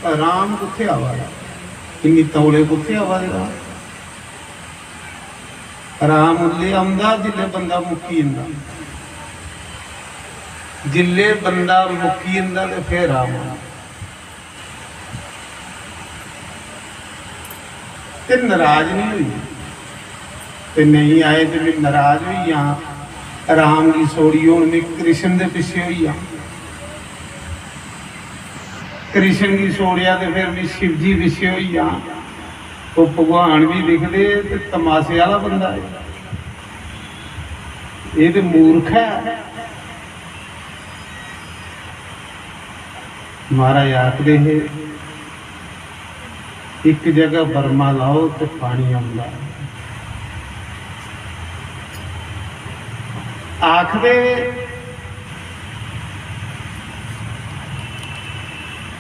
राम कुत्थे आवा, इन्नी तौले कुत्थे आवा दे राम उल्ले आंदा जिल्ले बंदा मुक्की जंदा, जिल्ले बंदा मुक्की जंदा ते फिर राम आंदा। ते नाराज नहीं हुई ते नहीं आए तो मैं नाराज हुई हाँ राम की सोड़ी हूँ मैं कृष्ण के पिछे हुई हाँ, कृष्ण की सोड़िया तो फिर भी शिव जी पिछे हुई हाँ। तो भगवान भी दिखते तो तमाशे वाला बंदा है, ये तो मूर्ख है। महाराज आखदे है एक जगह बर्मा लाओ तो पानी आंदा, आखदे